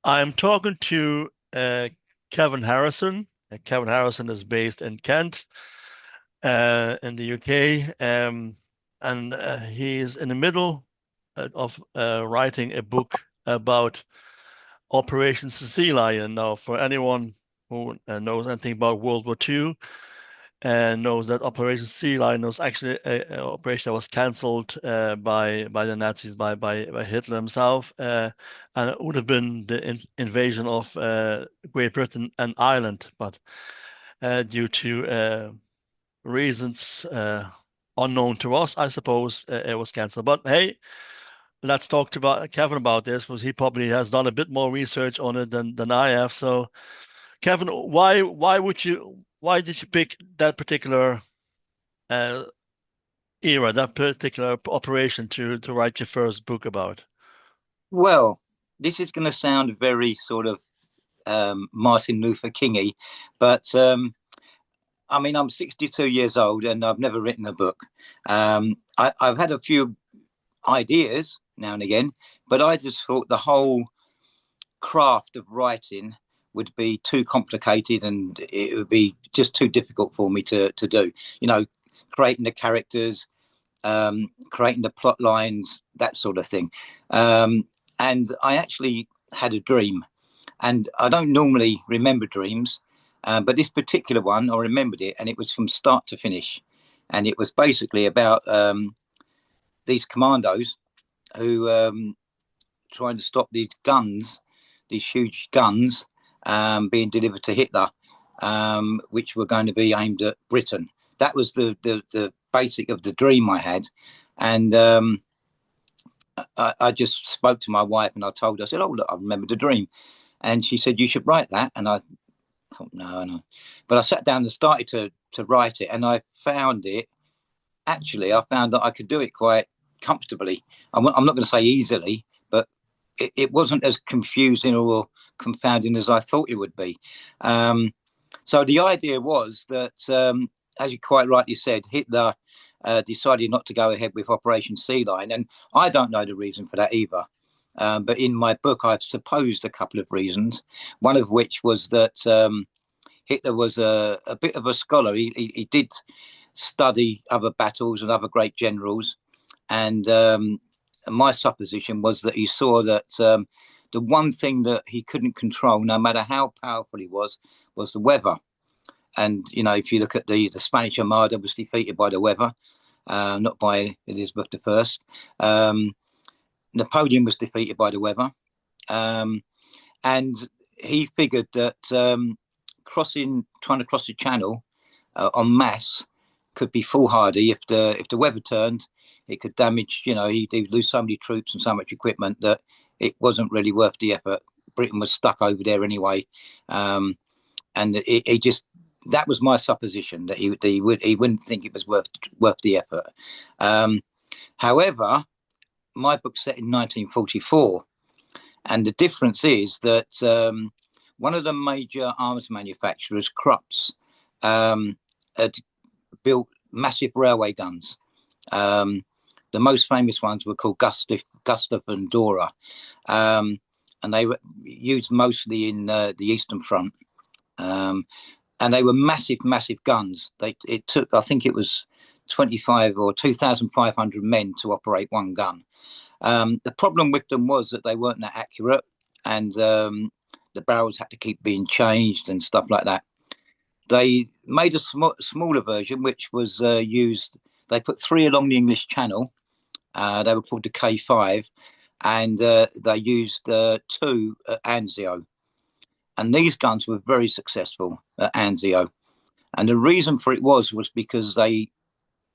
I'm talking to Kevin Harrison. Kevin Harrison is based in Kent, in the UK, and he's in the middle of writing a book about Operation Sealion. Now, for anyone who knows anything about World War II, and knows that Operation Sea Lion was actually an operation that was cancelled by the Nazis by Hitler himself, and it would have been the invasion of Great Britain and Ireland, but due to reasons unknown to us, I suppose it was cancelled. But hey, let's talk to Kevin about this, because he probably has done a bit more research on it than I have. So, Kevin, why did you pick that particular uh, era, that particular operation to write your first book about? Well, this is going to sound very sort of Martin Luther Kingy, but I mean, I'm 62 years old and I've never written a book. I've had a few ideas now and again, but I just thought the whole craft of writing would be too complicated and it would be just too difficult for me to do. You know, creating the characters, creating the plot lines, that sort of thing. And I actually had a dream, and I don't normally remember dreams, but this particular one, I remembered it, and it was from start to finish. And it was basically about these commandos who trying to stop these guns, these huge guns, being delivered to Hitler, which were going to be aimed at Britain. That was the basic of the dream I had, and I just spoke to my wife and I told her, I said, "Oh, look, I remember the dream," and she said, "You should write that." And I thought, no, no, but I sat down and started to write it, and I found it. Actually, I found that I could do it quite comfortably. I'm not going to say easily, but it wasn't as confusing or confounding as I thought it would be. So the idea was that, as you quite rightly said, Hitler decided not to go ahead with Operation Sea Lion, and I don't know the reason for that either. But in my book, I've supposed a couple of reasons. One of which was that Hitler was a bit of a scholar. He did study other battles and other great generals, and my supposition was that he saw that the one thing that he couldn't control, no matter how powerful he was the weather. And you know, if you look at the Spanish Armada, was defeated by the weather, not by Elizabeth I. Napoleon was defeated by the weather, and he figured that trying to cross the Channel en masse could be foolhardy. If the weather turned, it could damage. You know, he'd lose so many troops and so much equipment that it wasn't really worth the effort. Britain was stuck over there anyway, and it just that was my supposition that he wouldn't think it was worth the effort. However, my book's set in 1944, and the difference is that one of the major arms manufacturers, Krupps, had built massive railway guns. The most famous ones were called Gustav and Dora, and they were used mostly in the Eastern Front. And they were massive, massive guns. It took, I think it was 25 or 2,500 men to operate one gun. The problem with them was that they weren't that accurate, and the barrels had to keep being changed and stuff like that. They made a smaller version, which was used. They put three along the English Channel. They were called the K5, and they used two at Anzio. And these guns were very successful at Anzio. And the reason for it was because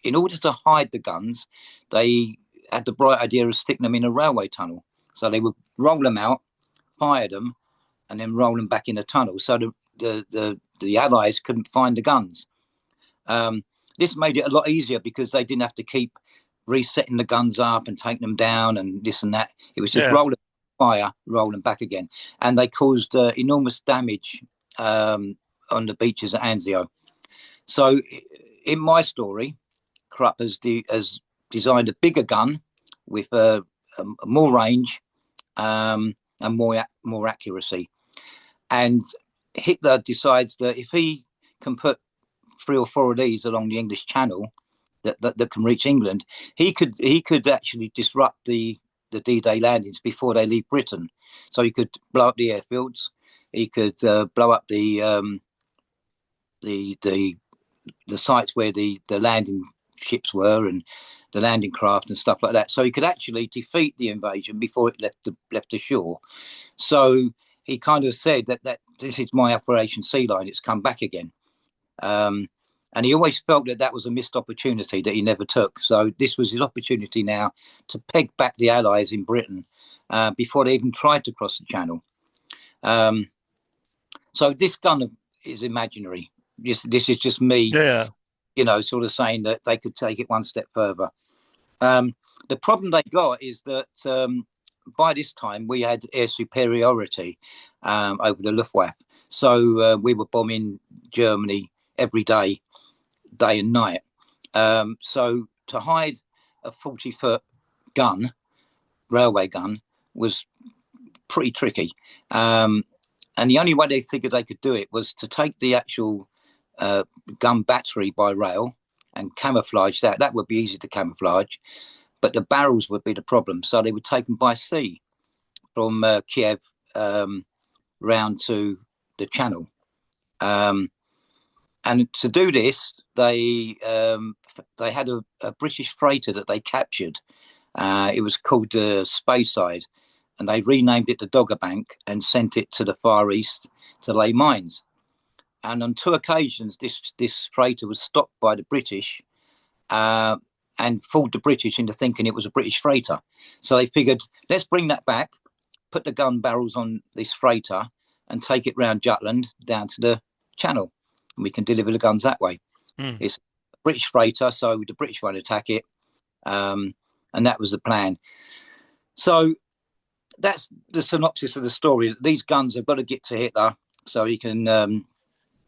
in order to hide the guns, they had the bright idea of sticking them in a railway tunnel. So they would roll them out, fire them, and then roll them back in the tunnel. So the Allies couldn't find the guns. This made it a lot easier because they didn't have to keep resetting the guns up and taking them down and this and that. It was just Yeah. roll them, fire, roll them back again. And they caused enormous damage on the beaches at Anzio. So in my story, Krupp has designed a bigger gun with more range, and more accuracy. And Hitler decides that if he can put 3 or 4 of these along the English Channel that can reach England, he could actually disrupt the D-Day landings before they leave Britain. So he could blow up the airfields. He could blow up the sites where the landing ships were and the landing craft and stuff like that. So he could actually defeat the invasion before it left the shore. So he kind of said that this is my Operation Sealion. It's come back again. And he always felt that was a missed opportunity that he never took. So this was his opportunity now to peg back the Allies in Britain before they even tried to cross the Channel. So this gun is imaginary. This is just me, Yeah. sort of saying that they could take it one step further. The problem they got is that by this time we had air superiority over the Luftwaffe. So we were bombing Germany every day and night. So to hide a 40-foot gun, railway gun, was pretty tricky. And the only way they figured they could do it was to take the actual gun battery by rail and camouflage that. That would be easy to camouflage, but the barrels would be the problem. So they were taken by sea from Kiev round to the Channel. And to do this, they had a British freighter that they captured. It was called Speyside, and they renamed it the Dogger Bank and sent it to the Far East to lay mines. And on 2 occasions, this freighter was stopped by the British and fooled the British into thinking it was a British freighter. So they figured, let's bring that back, put the gun barrels on this freighter, and take it round Jutland down to the Channel, and we can deliver the guns that way. Mm. It's a British freighter, so the British won't attack it, and that was the plan. So that's the synopsis of the story. These guns have got to get to Hitler so he can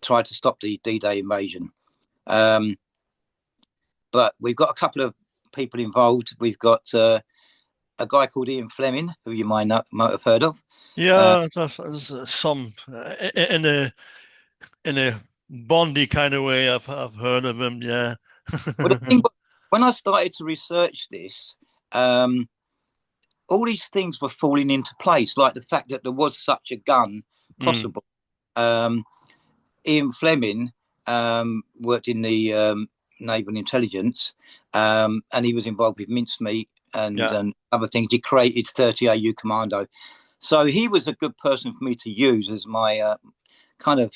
try to stop the D-Day invasion. But we've got a couple of people involved. We've got a guy called Ian Fleming, who you might have heard of. Yeah, there's some in a Bondy kind of way. I've heard of him. Yeah. Well, the thing, when I started to research this, all these things were falling into place, like the fact that there was such a gun Mm. possible. Ian Fleming worked in the naval intelligence, and he was involved with mincemeat Yeah. and other things. He created 30 AU Commando. So he was a good person for me to use as my kind of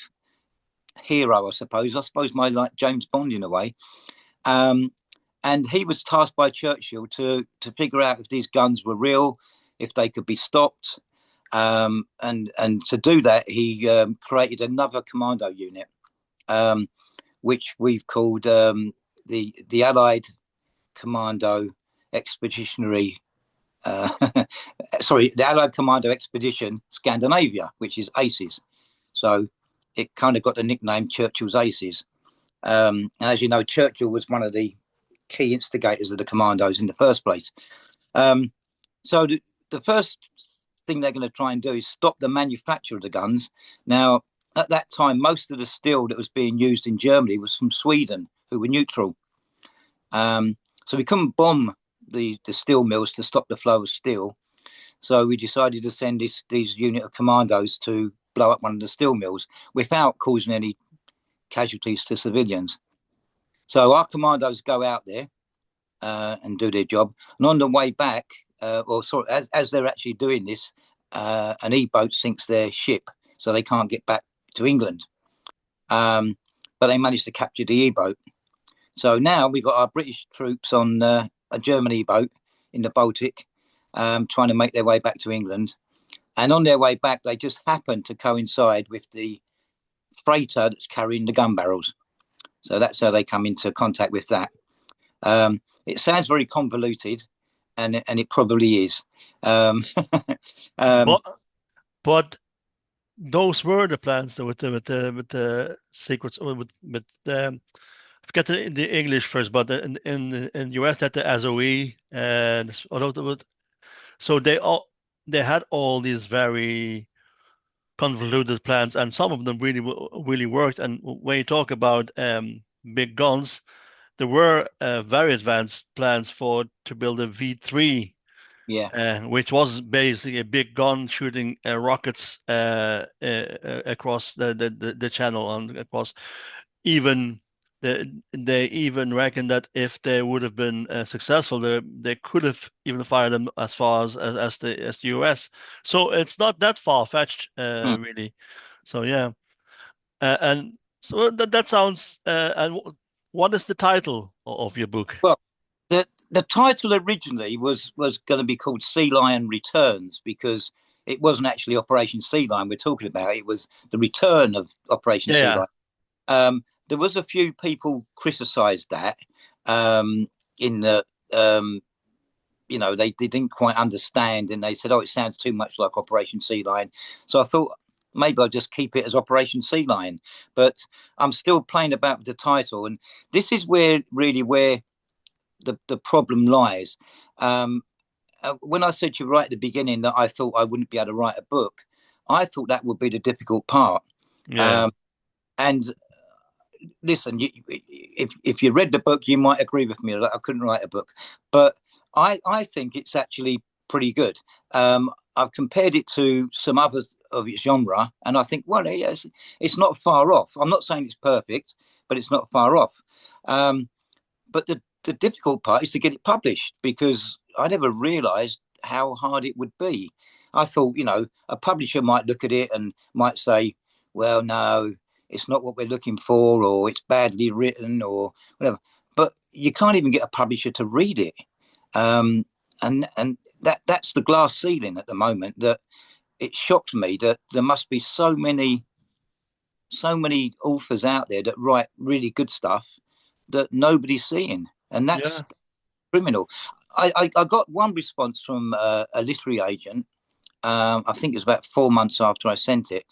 hero, I suppose. I suppose my like James Bond in a way. And he was tasked by Churchill to figure out if these guns were real, if they could be stopped. And to do that, he created another commando unit, which we've called the Allied Commando Expeditionary. Sorry, the Allied Commando Expedition Scandinavia, which is ACES. So it kind of got the nickname Churchill's ACES. And as you know, Churchill was one of the key instigators of the commandos in the first place. So the first thing they're going to try and do is stop the manufacture of the guns. Now, at that time, most of the steel that was being used in Germany was from Sweden, who were neutral. So we couldn't bomb the steel mills to stop the flow of steel. So we decided to send these unit of commandos to blow up one of the steel mills without causing any casualties to civilians. So our commandos go out there and do their job. And on the way back, as they're actually doing this, an E-boat sinks their ship, so they can't get back to England. But they managed to capture the E-boat. So now we've got our British troops on a German E-boat in the Baltic, trying to make their way back to England. And on their way back, they just happened to coincide with the freighter that's carrying the gun barrels. So that's how they come into contact with that. It sounds very convoluted, and it probably is. But but those were the plans though, with the secrets, or with the, I forget the English first, but in US that the ASOE, and although so they all they had all these very convoluted plans, and some of them really worked. And when you talk about big guns, there were very advanced plans for to build a V3, Yeah. which was basically a big gun shooting rockets across the channel and across. Even they even reckon that if they would have been successful, they could have even fired them as far as the US. So it's not that far-fetched, Hmm. really. So yeah, and so that sounds. And what is the title of your book? Well, the title originally was going to be called Sealion Returns because it wasn't actually Operation Sea Lion we're talking about. It was the return of Operation Yeah, Sea yeah, Lion. There was a few people criticised that in the they didn't quite understand and they said, "Oh, it sounds too much like Operation Sea Lion." So I thought maybe I'll just keep it as Operation Sea Lion. But I'm still playing about with the title, and this is where the problem lies. Um, when I said to you right at the beginning that I thought I wouldn't be able to write a book, I thought that would be the difficult part. yeah, Um, and listen, if you read the book, you might agree with me that I couldn't write a book, but I think it's actually pretty good. I've compared it to some others of its genre, and I think, well, yes, it's not far off. I'm not saying it's perfect, but it's not far off. But the difficult part is to get it published because I never realised how hard it would be. I thought, a publisher might look at it and might say, well, no, it's not what we're looking for, or it's badly written, or whatever. But you can't even get a publisher to read it. Um, and that's the glass ceiling at the moment. That it shocked me that there must be so many authors out there that write really good stuff that nobody's seeing, and that's yeah. criminal. I got one response from a literary agent. I think it was about 4 months after I sent it,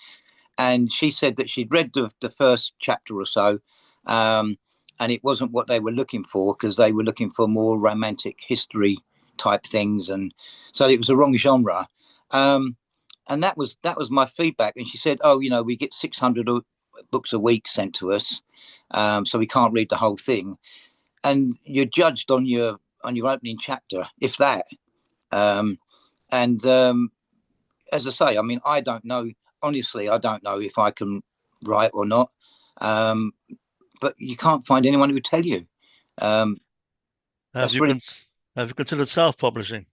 and she said that she'd read the first chapter or so, um, and it wasn't what they were looking for because they were looking for more romantic history type things, and so it was the wrong genre. Um, and that was my feedback. And she said, "Oh, we get 600 books a week sent to us, so we can't read the whole thing, and you're judged on your opening chapter, if that." Um, and as I say, I mean, I don't know. Honestly, I don't know if I can write or not. Um, but you can't find anyone who would tell you. Um, Have that's you really cons have you considered self-publishing?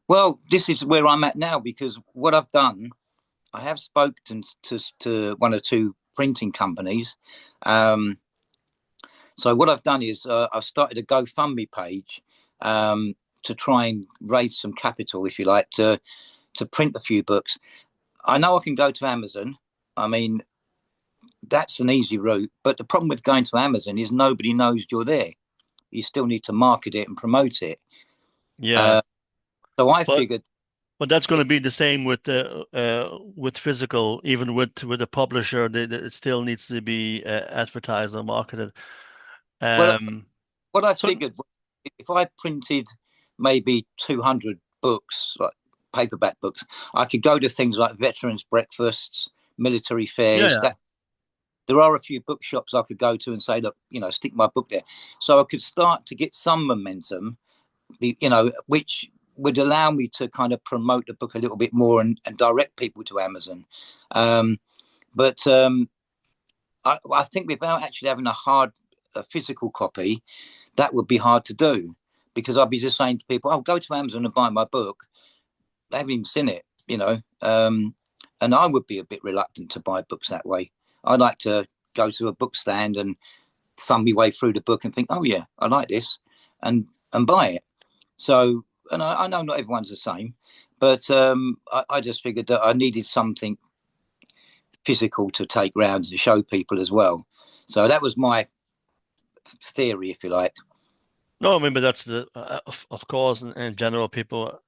well. This is where I'm at now because what I've done, I have spoken to one or two printing companies. Um, so what I've done is I've started a GoFundMe page to try and raise some capital, if you like, to print a few books. I know I can go to Amazon. I mean, that's an easy route. But the problem with going to Amazon is nobody knows you're there. You still need to market it and promote it. Yeah, Uh, so I but figured, but that's going it, to be the same with physical, even with a publisher, it still needs to be advertised or marketed. well, Um, what I so figured, if I printed maybe 200 books, like paperback books, I could go to things like veterans breakfasts, military yeah, fairs. yeah, That there are a few bookshops I could go to and say, look, stick my book there. So I could start to get some momentum, which would allow me to kind of promote the book a little bit more and direct people to Amazon. But I think without actually having a physical copy, that would be hard to do because I'd be just saying to people, "Oh, go to Amazon and buy my book." They haven't even seen it. And I would be a bit reluctant to buy books that way. I'd like to go to a book stand and thumb my way through the book and think, "Oh yeah, I like this," and buy it. So, and I know not everyone's the same, but I just figured that I needed something physical to take round and show people as well. So that was my theory, if you like. no, maybe that's of course, in general, people.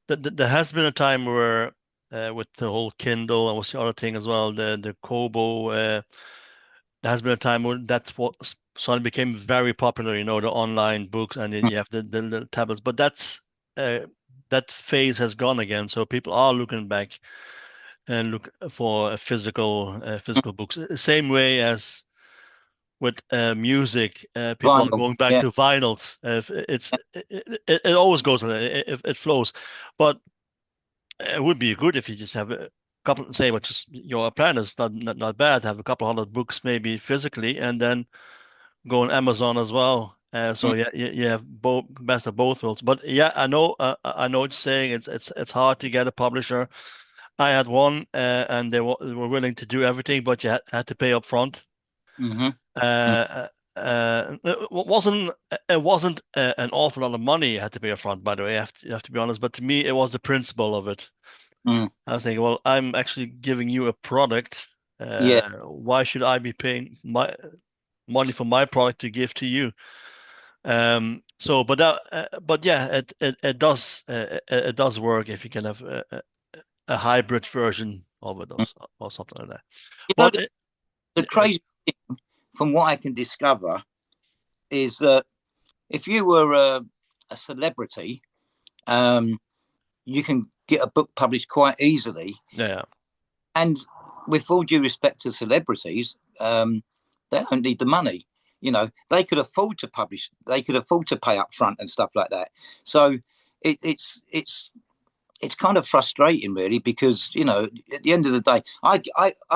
There has been a time where, with the whole Kindle and what's the other thing as well, the Kobo. There has been a time when that's what suddenly became very popular. The online books, and then you have the tablets. But that's uh, that phase has gone again. So people are looking back and look for physical books. Same way as with music, people are Vinyl. going back Yeah. to vinyls. It always goes, it flows, but it would be good if you just have a couple, say, which is your plan is not bad. Have a couple hundred books maybe physically, and then go on Amazon as well. So Mm, yeah, you have both best of both worlds. But yeah, I know what you're saying. It's hard to get a publisher. I had one, and they were willing to do everything, but you had to pay up front. mm-hmm, Uh, it wasn't an awful lot of money you had to pay up front, by the way. You have to be honest. But to me, it was the principle of it. mm, I was thinking, well, I'm actually giving you a product. yeah. Why should I be paying my money for my product to give to you? But yeah, it does work if you can have a hybrid version of it, Mm. or something like that. You know, But the crazy thing, from what I can discover, is that if you were a celebrity, um, you can get a book published quite easily. yeah, And with all due respect to celebrities, they don't need the money. You know, they could afford to publish, they could afford to pay up front and stuff like that. So it's kind of frustrating, really, because at the end of the day, I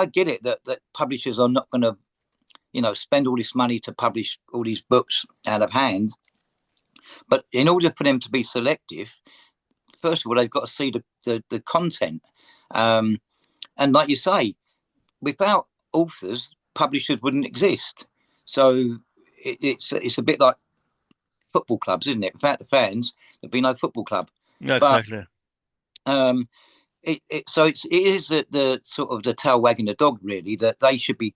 get it that publishers are not going to spend all this money to publish all these books out of hand. But in order for them to be selective, first of all, they've got to see the content. Um, and like you say, without authors, publishers wouldn't exist. So it's a bit like football clubs, isn't it? Without the fans, there'd be no football club. yeah, But exactly. um, it is the sort of the tail wagging the dog, really, that they should be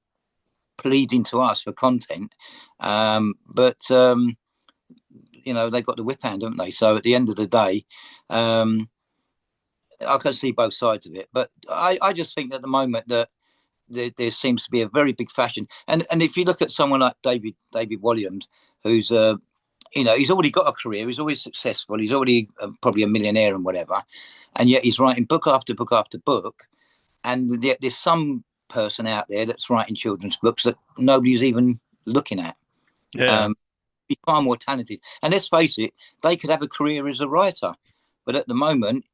pleading to us for content. But they've got the whip hand, haven't they? So at the end of the day, um, I can see both sides of it. But I just think at the moment that there seems to be a very big fashion. And if you look at someone like David Williams, who's he's already got a career, he's always successful, he's already probably a millionaire and whatever, and yet he's writing book after book after book, and yet there's some person out there that's writing children's books that nobody's even looking at. Yeah, Um, He's far more talented, and let's face it, they could have a career as a writer, but at the moment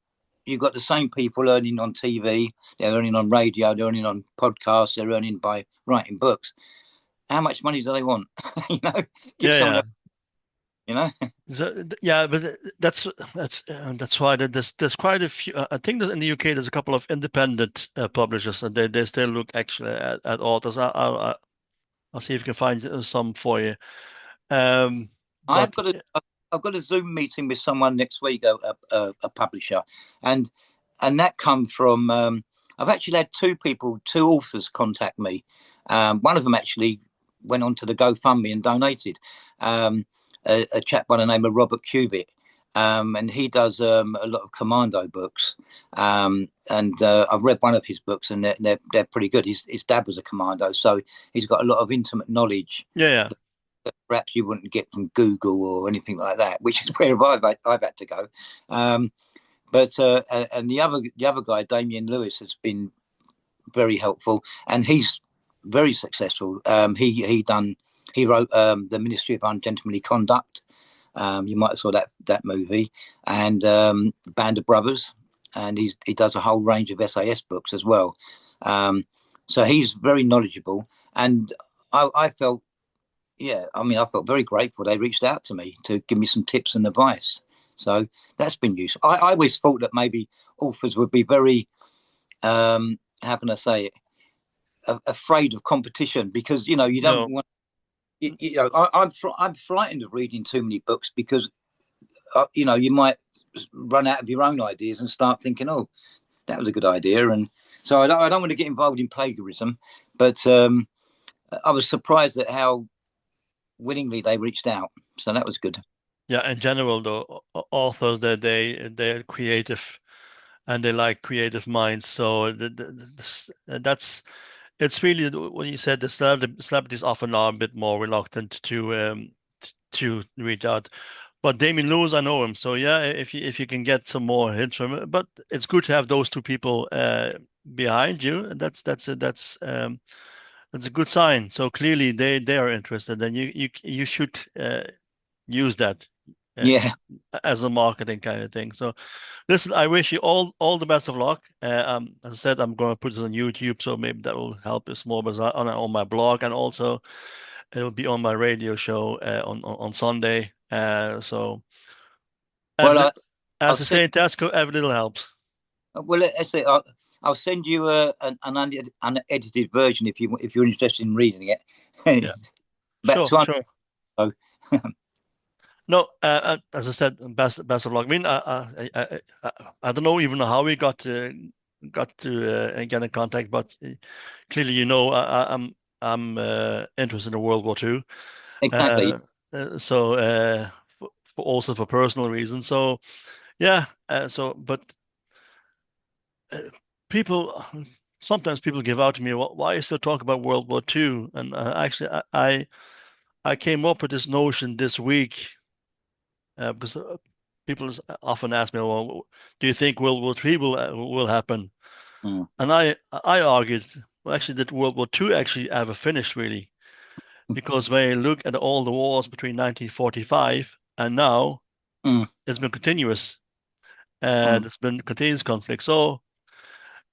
you've got the same people earning on TV, they're earning on radio, they're earning on podcasts, they're earning by writing books. How much money do they want? you know, give yeah, someone yeah. a, you know. Yeah, but that's why there's quite a few. I think that in the UK there's a couple of independent publishers, and they still look actually at authors. I'll see if I can find some for you. I've But got a I've got a Zoom meeting with someone next week, a publisher, and that come from. I've actually had two authors contact me. One of them actually went on to the GoFundMe and donated. A chap by the name of Robert Cubitt, and he does a lot of commando books. And I've read one of his books, and they're pretty good. His dad was a commando, so he's got a lot of intimate knowledge yeah, yeah, that perhaps you wouldn't get from Google or anything like that, which is where I've had to go. Um, but the other guy, Damien Lewis, has been very helpful, and he's very successful. He wrote the Ministry of Ungentlemanly Conduct. You might have saw that movie, and Band of Brothers, and he does a whole range of SAS books as well. Um, so he's very knowledgeable, and I felt I felt very grateful they reached out to me to give me some tips and advice. So that's been useful. I always thought that maybe authors would be very, how can I say it, afraid of competition because you don't no, want. I'm frightened of reading too many books because you might run out of your own ideas and start thinking, oh, that was a good idea, and so I don't want to get involved in plagiarism, but I was surprised at how willingly they reached out. So that was good. yeah. In general, though, authors they're creative and they like creative minds. So that's it's really when you said the celebrities often are a bit more reluctant to reach out. But Damien Lewis, I know him. So yeah, if you can get some more hints from it, but it's good to have those two people behind you, and that's a good sign. So clearly they are interested, and you should use that uh, Yeah. as a marketing kind of thing. So listen, I wish you all the best of luck. As I said, I'm going to put this on YouTube, so maybe that will help us more. But on my blog, and also it'll be on my radio show on Sunday. So Well, every, I'll as I send. say in Tesco, every little helps. Well, I say I'll send you an unedited version if you're interested in reading it. Yeah, About sure, 200. sure. So, No, as I said, best of luck. I mean, I don't know even how we got to get in contact, but clearly, I'm interested in World War II. exactly. Uh, so for also for personal reasons. So yeah. But uh, people sometimes people give out to me, why you still talk about World War II? And actually, I came up with this notion this week because people often ask me, well, do you think World War III will happen? Mm. And I argued, well, actually, that World War II actually ever finished really, because when you look at all the wars between 1945 and now, Mm. it's been continuous. Mm. There's been continuous conflict. So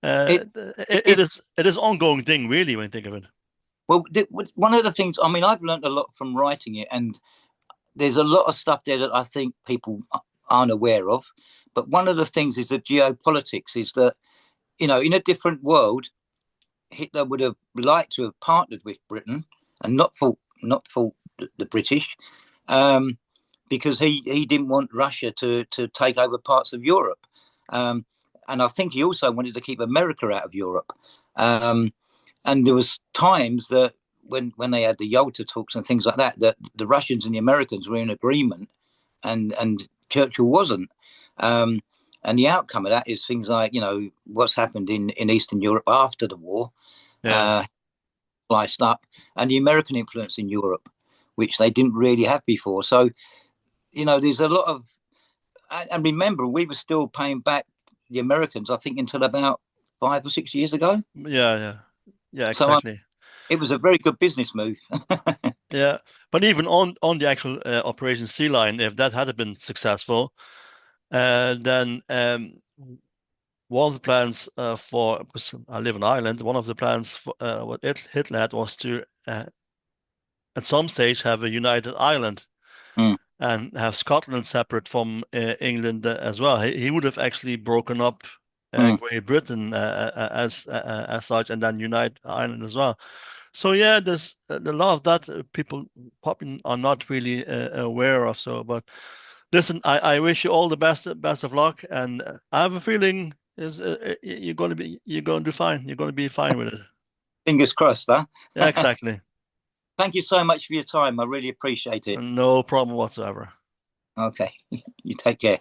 It, it, it it is ongoing thing really when you think of it. well, one of the things. I mean, I've learned a lot from writing it, and there's a lot of stuff there that I think people aren't aware of. But one of the things is the geopolitics is that, in a different world, Hitler would have liked to have partnered with Britain and not fought the British, um, because he didn't want Russia to take over parts of Europe, um, and I think he also wanted to keep America out of Europe. Um, and there was times that when they had the Yalta talks and things like that, that the Russians and the Americans were in agreement, and Churchill wasn't. Um, and the outcome of that is things like what's happened in Eastern Europe after the war, Yeah. uh, sliced up, and the American influence in Europe, which they didn't really have before. So there's a lot of, and remember, we were still paying back the Americans, I think, until about 5 or 6 years ago. Yeah, yeah. Yeah, So exactly. it was a very good business move. Yeah. But even on the actual Operation Sea Lion, if that had been successful, then one of the plans for, because I live in Ireland, one of the plans for what Hitler had was to at some stage have a united Ireland Mm, and have Scotland separate from England as well. He would have actually broken up mm. Great Britain as such, and then unite Ireland as well. So yeah, there's a lot of that people probably are not really aware of. So, but listen, I wish you all the best of luck, and I have a feeling is you're going to do fine. You're going to be fine with it. Fingers crossed, huh? Yeah, exactly. Thank you so much for your time. I really appreciate it. No problem whatsoever. Okay. You take care.